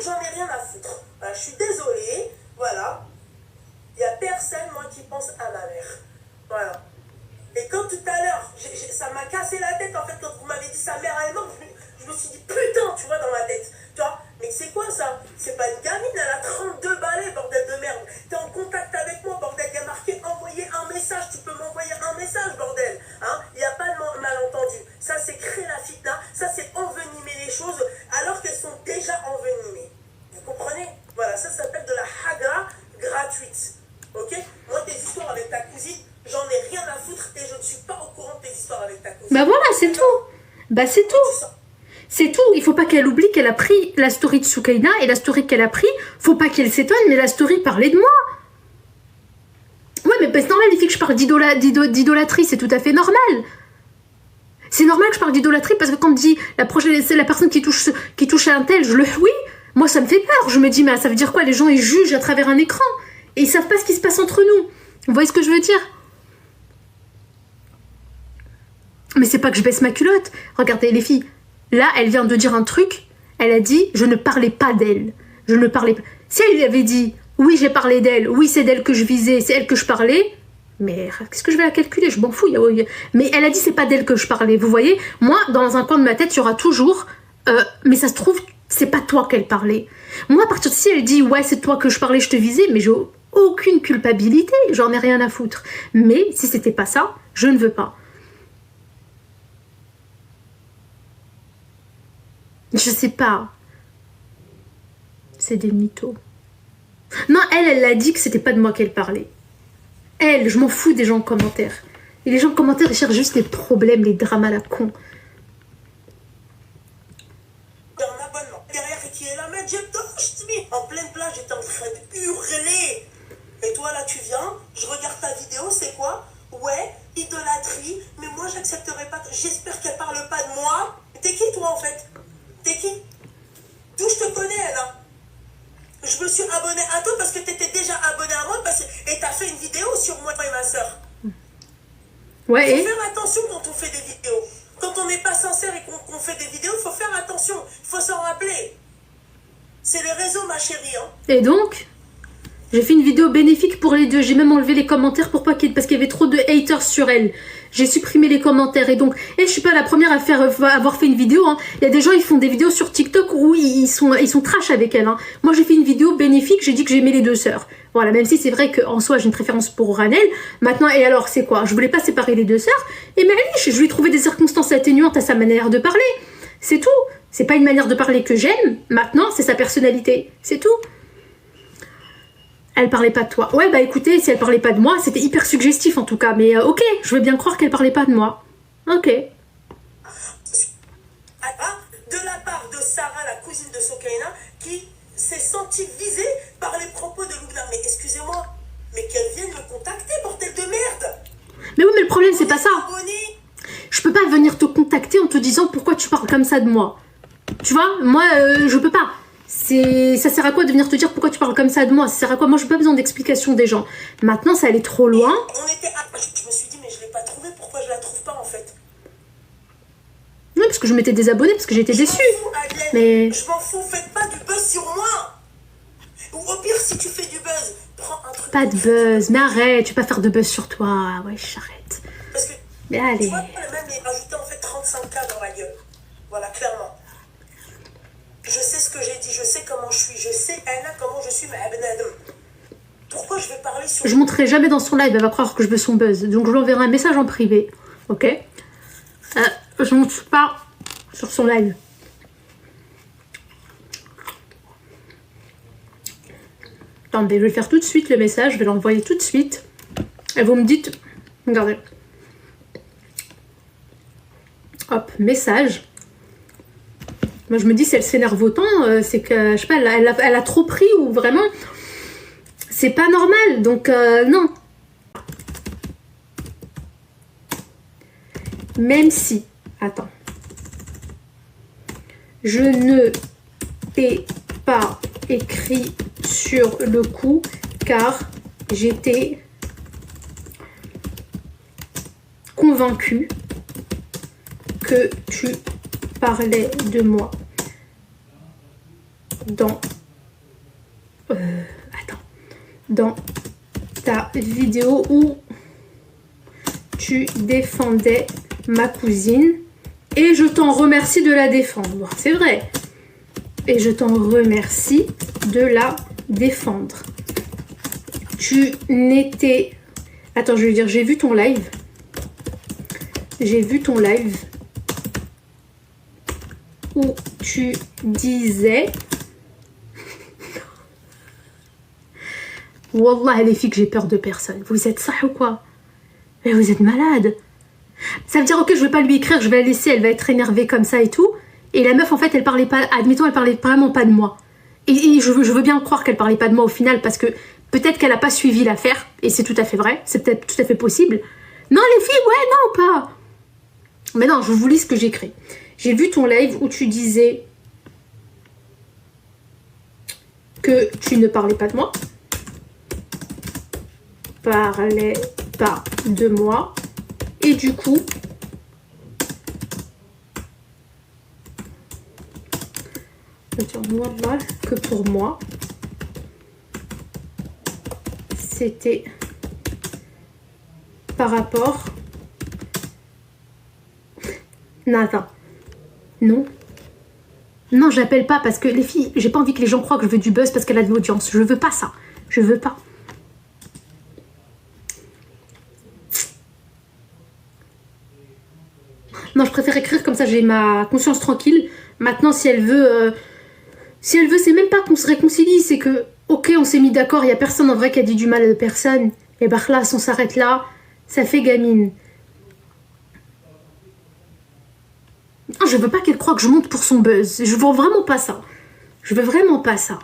j'en ai rien à foutre. Voilà, je suis désolée, voilà. Il n'y a personne, moi, qui pense à ma mère. Voilà. Et quand tout à l'heure, ça m'a cassé la tête, en fait, quand vous m'avez dit sa mère elle est morte, je me suis dit, putain, tu vois, dans ma tête. Tu vois, mais c'est quoi ça? C'est pas une gamine, elle a 32 balais, bordel de merde. T'es en contact avec moi, bordel. Il y a marqué envoyer un message. Tu peux m'envoyer un message, bordel. Hein? Il n'y a pas de malentendu. Ça, c'est créer la fitna. Ça, c'est envenimer les choses alors qu'elles sont déjà envenimées. Vous comprenez? Voilà, ça s'appelle de la hagra gratuite. Ok? Moi, tes histoires avec ta cousine, j'en ai rien à foutre et je ne suis pas au courant de tes histoires avec ta cousine. Bah voilà, c'est tout. Bah c'est tout. C'est tout. Il faut pas qu'elle oublie qu'elle a pris la story de Soukaina et la story qu'elle a pris, faut pas qu'elle s'étonne, mais la story parlait de moi. Ouais, mais c'est normal, les filles, que je parle d'idolâtrie, c'est tout à fait normal. C'est normal que je parle d'idolâtrie parce que quand on me dit c'est la personne qui touche à un tel, je le oui, moi ça me fait peur. Je me dis, mais ça veut dire quoi? Les gens ils jugent à travers un écran et ils savent pas ce qui se passe entre nous. Vous voyez ce que je veux dire? Mais c'est pas que je baisse ma culotte. Regardez les filles. Là, elle vient de dire un truc. Elle a dit, je ne parlais pas d'elle. Je ne parlais pas. Si elle lui avait dit, oui, j'ai parlé d'elle. Oui, c'est d'elle que je visais. C'est elle que je parlais. Mais qu'est-ce que je vais la calculer? Je m'en fous. Mais elle a dit, c'est pas d'elle que je parlais. Vous voyez? Moi, dans un coin de ma tête, il y aura toujours... mais ça se trouve, c'est pas toi qu'elle parlait. Moi, à partir de si elle dit, ouais, c'est toi que je parlais, je te visais, mais j'ai aucune culpabilité. J'en ai rien à foutre. Mais si c'était pas ça, je ne veux pas. Je sais pas. C'est des mythos. Non, elle l'a dit que c'était pas de moi qu'elle parlait. Elle, je m'en fous des gens en commentaire. Et les gens en commentaire, ils cherchent juste les problèmes, les dramas à la con. Un abonnement derrière qui est là, mais en pleine plage, j'étais en train de hurler. Et toi, là, tu viens, je regarde ta vidéo, c'est quoi? Ouais, idolâtrie, mais moi, j'accepterai pas. J'espère qu'elle parle pas de moi. T'es qui, toi, en fait? T'es qui? D'où je te connais, là? Je me suis abonné à toi parce que t'étais déjà abonné à moi et t'as fait une vidéo sur moi et ma soeur. Ouais, Il faut faire attention quand on fait des vidéos. Quand on n'est pas sincère et qu'on fait des vidéos, il faut faire attention. Il faut s'en rappeler. C'est les réseaux, ma chérie. Hein. Et donc, j'ai fait une vidéo bénéfique pour les deux. J'ai même enlevé les commentaires pour pas parce qu'il y avait trop de haters sur elle. J'ai supprimé les commentaires. Et donc, je suis pas la première à avoir fait une vidéo. Hein. Il y a des gens, ils font des vidéos sur TikTok où ils sont trash avec elle. Hein. Moi, j'ai fait une vidéo bénéfique. J'ai dit que j'aimais les deux sœurs. Voilà, même si c'est vrai qu'en soi, j'ai une préférence pour Ranel. Maintenant, et alors, c'est quoi? Je voulais pas séparer les deux sœurs. Et mais je lui ai trouvé des circonstances atténuantes à sa manière de parler. C'est tout. C'est pas une manière de parler que j'aime. Maintenant, c'est sa personnalité. C'est tout. Elle parlait pas de toi. Ouais, bah écoutez, si elle parlait pas de moi, c'était hyper suggestif en tout cas. Mais ok, je veux bien croire qu'elle parlait pas de moi. Ok. De la part de Sarah, la cousine de Soukaina, qui s'est sentie visée par les propos de Loubna. Mais excusez-moi, mais qu'elle vienne me contacter, bordel de merde. Mais oui, mais le problème, c'est pas ça. Je peux pas venir te contacter en te disant pourquoi tu parles comme ça de moi. Tu vois, moi, je peux pas. Ça sert à quoi de venir te dire pourquoi tu parles comme ça de moi? Ça sert à quoi? Moi, j'ai pas besoin d'explications des gens. Maintenant, ça allait trop loin. Je me suis dit, mais je l'ai pas trouvée. Pourquoi je la trouve pas, en fait? Non, parce que je m'étais désabonnée, parce que j'étais déçue. Mais... Je m'en fous, faites pas du buzz sur moi. Ou au pire, si tu fais du buzz, prends un truc... Pas de buzz, mais arrête, tu vas pas faire de buzz sur toi. Ouais, j'arrête. Parce que, mais allez. Tu vois, le même est rajouté en fait 35K dans ma gueule. Voilà, clairement. Je sais ce que j'ai dit, je sais comment je suis, je sais, Anna, comment je suis, ma Abnadam. Pourquoi je vais parler sur... Je montrerai jamais dans son live, elle va croire que je veux son buzz. Donc je lui enverrai un message en privé. Ok? Je montre pas sur son live. Attendez, je vais le faire tout de suite le message, je vais l'envoyer tout de suite. Et vous me dites... Regardez. Hop, message. Moi, je me dis, si elle s'énerve autant, c'est que, je sais pas, elle a trop pris ou vraiment, c'est pas normal. Donc, non. Même si, attends, je ne t'ai pas écrit sur le coup, car j'étais convaincue que tu parlais de moi. dans... attends. Dans ta vidéo où tu défendais ma cousine et je t'en remercie de la défendre. C'est vrai. Et je t'en remercie de la défendre. Tu n'étais... Attends, je vais lui dire, j'ai vu ton live. J'ai vu ton live où tu disais... Wallah, les filles, que j'ai peur de personne. Vous êtes ça ou quoi? Mais vous êtes malade. Ça veut dire, ok, je vais pas lui écrire, je vais la laisser, elle va être énervée comme ça et tout. Et la meuf, en fait, elle parlait pas, admettons, elle parlait vraiment pas de moi. Et je veux bien croire qu'elle parlait pas de moi au final, parce que peut-être qu'elle a pas suivi l'affaire, et c'est tout à fait vrai, c'est peut-être tout à fait possible. Non, les filles, ouais, non, pas. Mais non, je vous lis ce que j'écris. J'ai vu ton live où tu disais que tu ne parlais pas de moi. Parlais pas de moi. Et du coup, voilà, que pour moi, c'était par rapport... Non, attends. Non. Non, je l'appelle pas parce que les filles, j'ai pas envie que les gens croient que je veux du buzz parce qu'elle a de l'audience. Je veux pas ça. Je veux pas. Non, je préfère écrire comme ça, j'ai ma conscience tranquille. Maintenant, si elle veut, c'est même pas qu'on se réconcilie, c'est que, ok, on s'est mis d'accord, il y a personne en vrai qui a dit du mal à personne. Et bah là, on s'arrête là, ça fait gamine. Non, je veux pas qu'elle croie que je monte pour son buzz. Je veux vraiment pas ça. Je veux vraiment pas ça.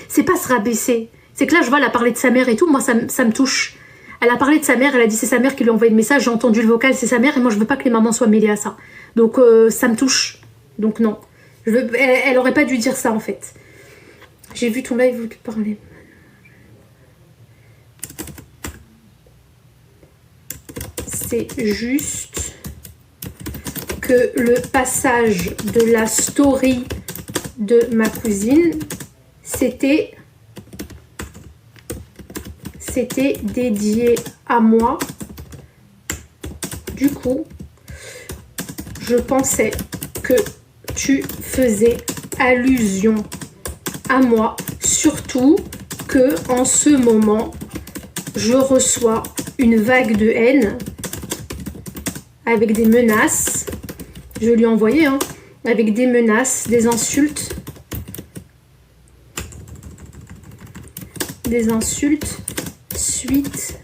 C'est pas se rabaisser. C'est que là, je vois, elle a parlé de sa mère et tout, moi, ça me touche. Elle a parlé de sa mère, elle a dit c'est sa mère qui lui a envoyé le message, j'ai entendu le vocal, c'est sa mère, et moi je veux pas que les mamans soient mêlées à ça. Donc ça me touche. Donc non. Elle aurait pas dû dire ça en fait. J'ai vu ton live où tu parlais. C'est juste que le passage de la story de ma cousine, c'était dédié à moi. Du coup, je pensais que tu faisais allusion à moi, surtout que en ce moment, je reçois une vague de haine avec des menaces. Je lui ai envoyé, hein, avec des menaces, des insultes. Des insultes suite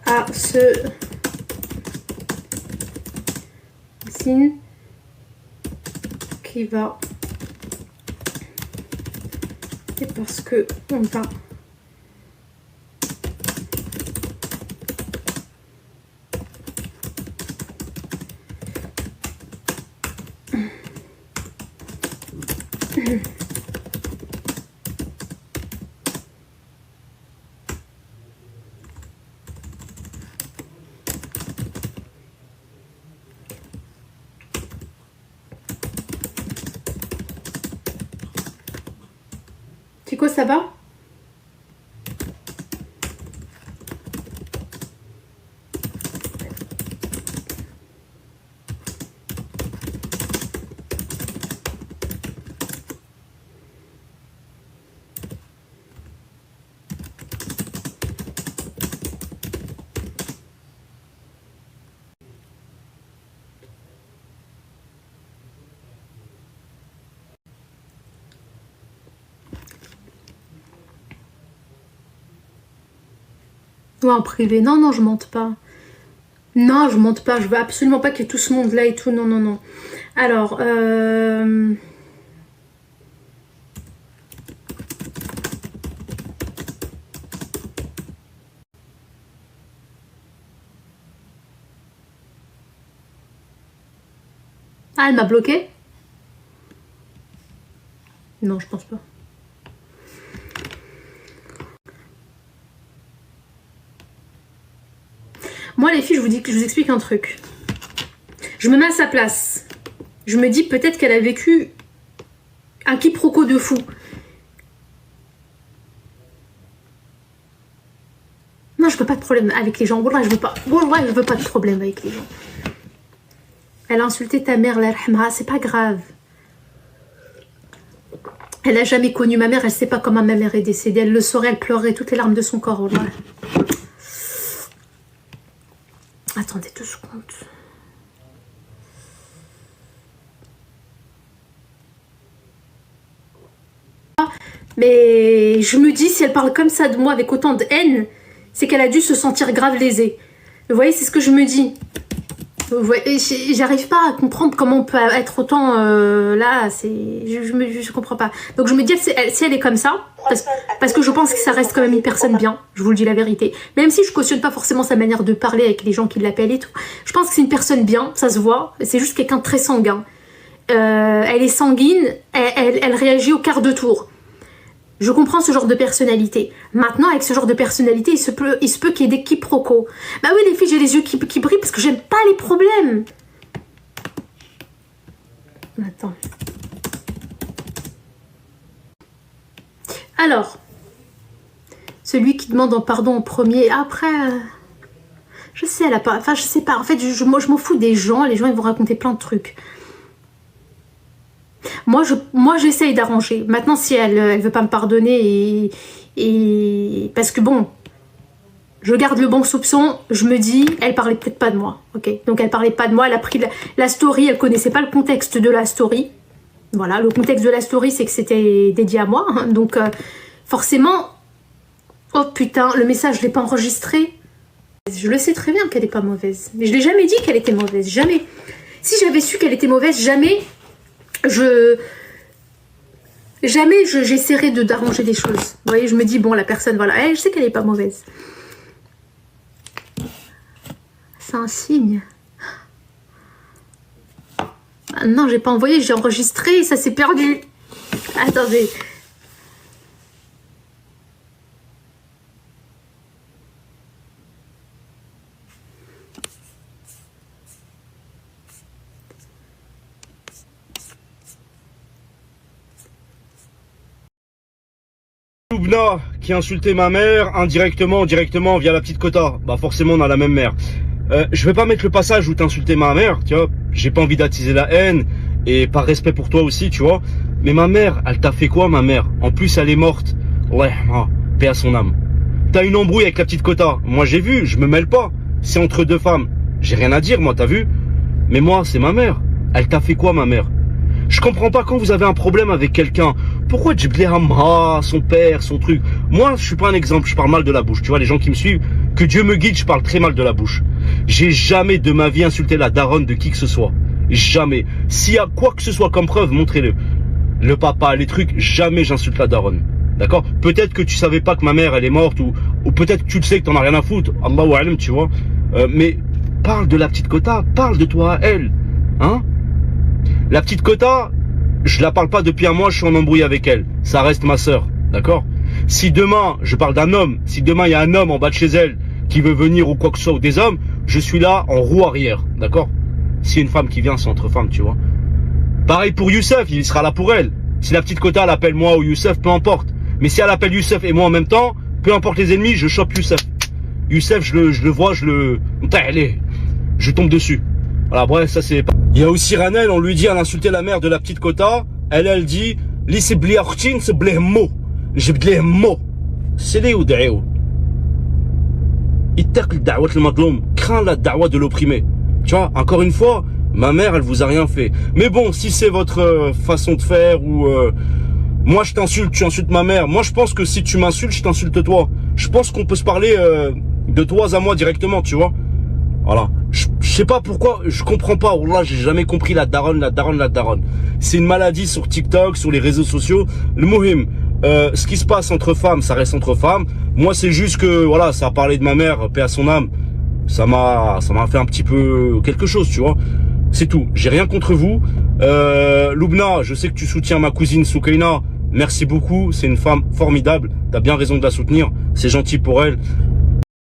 à ce signe qui va, et parce que on va Chico, ça va? Ouais, en privé. Non, non, je monte pas. Non, je monte pas. Je veux absolument pas qu'il y ait tout ce monde-là et tout. Non, non, non. Alors, ah, elle m'a bloqué? Non, je pense pas. Moi, les filles, je vous explique un truc. Je me mets à sa place. Je me dis peut-être qu'elle a vécu Un quiproquo de fou. Non, je veux pas de problème avec les gens. Wallah, je veux pas. Wallah, je veux pas de problème avec les gens. Elle a insulté ta mère, la rahma, c'est pas grave. Elle a jamais connu ma mère, elle sait pas comment ma mère est décédée. Elle le saurait, elle pleurerait toutes les larmes de son corps. Wallah. Attendez 2 secondes. Mais je me dis, si elle parle comme ça de moi avec autant de haine, c'est qu'elle a dû se sentir grave lésée. Vous voyez, c'est ce que je me dis. J'arrive pas à comprendre comment on peut être autant là, je comprends pas. Donc je me dis, si elle est comme ça, parce que je pense que ça reste quand même une personne bien, je vous le dis la vérité. Même si je cautionne pas forcément sa manière de parler avec les gens qui l'appellent et tout, je pense que c'est une personne bien, ça se voit, c'est juste quelqu'un de très sanguin. Elle est sanguine, elle réagit au quart de tour. Je comprends ce genre de personnalité. Maintenant, avec ce genre de personnalité, il se peut qu'il y ait des quiproquos. Bah oui, les filles, j'ai les yeux qui brillent parce que j'aime pas les problèmes. Attends. Alors, celui qui demande en pardon en premier, après... je sais, elle a pas... Enfin, je sais pas. En fait, moi, je m'en fous des gens. Les gens, ils vont raconter plein de trucs. Moi j'essaye d'arranger. Maintenant, si elle veut pas me pardonner et parce que bon, je garde le bon soupçon, je me dis, elle parlait peut-être pas de moi, ok. Donc elle parlait pas de moi, elle a pris la story, elle connaissait pas le contexte de la story. Voilà, le contexte de la story, c'est que c'était dédié à moi, hein. Donc forcément, oh putain, le message je l'ai pas enregistré. Je le sais très bien qu'elle est pas mauvaise, mais je l'ai jamais dit qu'elle était mauvaise, jamais. Si j'avais su qu'elle était mauvaise, jamais j'essaierai d'arranger des choses. Vous voyez, je me dis, bon, la personne, voilà, je sais qu'elle est pas mauvaise. C'est un signe. Ah non, j'ai pas envoyé, j'ai enregistré, ça s'est perdu. Attendez. Loubna qui a insulté ma mère indirectement ou directement via la petite Kota. Bah forcément on a la même mère. Je vais pas mettre le passage où t'as insulté ma mère, tu vois. J'ai pas envie d'attiser la haine et par respect pour toi aussi, tu vois. Mais ma mère, elle t'a fait quoi ma mère? En plus elle est morte. Ouais, paix à son âme. T'as une embrouille avec la petite Kota. Moi j'ai vu, je me mêle pas. C'est entre 2 femmes. J'ai rien à dire moi, t'as vu? Mais moi c'est ma mère. Elle t'a fait quoi ma mère? Je comprends pas quand vous avez un problème avec quelqu'un. Pourquoi Djibril Hamra, son père, son truc? Moi, je suis pas un exemple, je parle mal de la bouche. Tu vois, les gens qui me suivent, que Dieu me guide, je parle très mal de la bouche. J'ai jamais de ma vie insulté la daronne de qui que ce soit. Jamais. S'il y a quoi que ce soit comme preuve, montrez-le. Le papa, les trucs, jamais j'insulte la daronne. D'accord? Peut-être que tu savais pas que ma mère, elle est morte, ou peut-être que tu le sais que t'en as rien à foutre. Allahu alam, tu vois. Mais parle de la petite Kota, parle de toi à elle. Hein? La petite Kota, je la parle pas depuis un mois, je suis en embrouille avec elle. Ça reste ma sœur, d'accord? Si demain, je parle d'un homme, si demain il y a un homme en bas de chez elle qui veut venir ou quoi que ce soit, ou des hommes, je suis là en roue arrière, d'accord? Si une femme qui vient, c'est entre femmes, tu vois. Pareil pour Youssef, il sera là pour elle. Si la petite Kota l'appelle moi ou Youssef, peu importe. Mais si elle appelle Youssef et moi en même temps, peu importe les ennemis, je chope Youssef. Youssef, je le vois, je tombe dessus. Voilà, bref, ça c'est... Il y a aussi Ranel, on lui dit, elle a insulté la mère de la petite Kota. Elle dit, li c'est bli artin, c'est bli mo. J'ai bli mo. C'est les ou d'ailleurs. Ittaq da'wat al-madloum, crains la da'wa de l'opprimé. Tu vois, encore une fois, ma mère, elle vous a rien fait. Mais bon, si c'est votre façon de faire ou... moi je t'insulte, tu insultes ma mère. Moi je pense que si tu m'insultes, je t'insulte toi. Je pense qu'on peut se parler de toi à moi directement, tu vois. Voilà. Je sais pas pourquoi, je comprends pas. Wallah, j'ai jamais compris la daronne. C'est une maladie sur TikTok, sur les réseaux sociaux. Le mohim, ce qui se passe entre femmes, ça reste entre femmes. Moi, c'est juste que, voilà, ça a parlé de ma mère, paix à son âme. Ça m'a fait un petit peu quelque chose, tu vois. C'est tout. J'ai rien contre vous. Loubna, je sais que tu soutiens ma cousine Soukaina. Merci beaucoup. C'est une femme formidable. T'as bien raison de la soutenir. C'est gentil pour elle.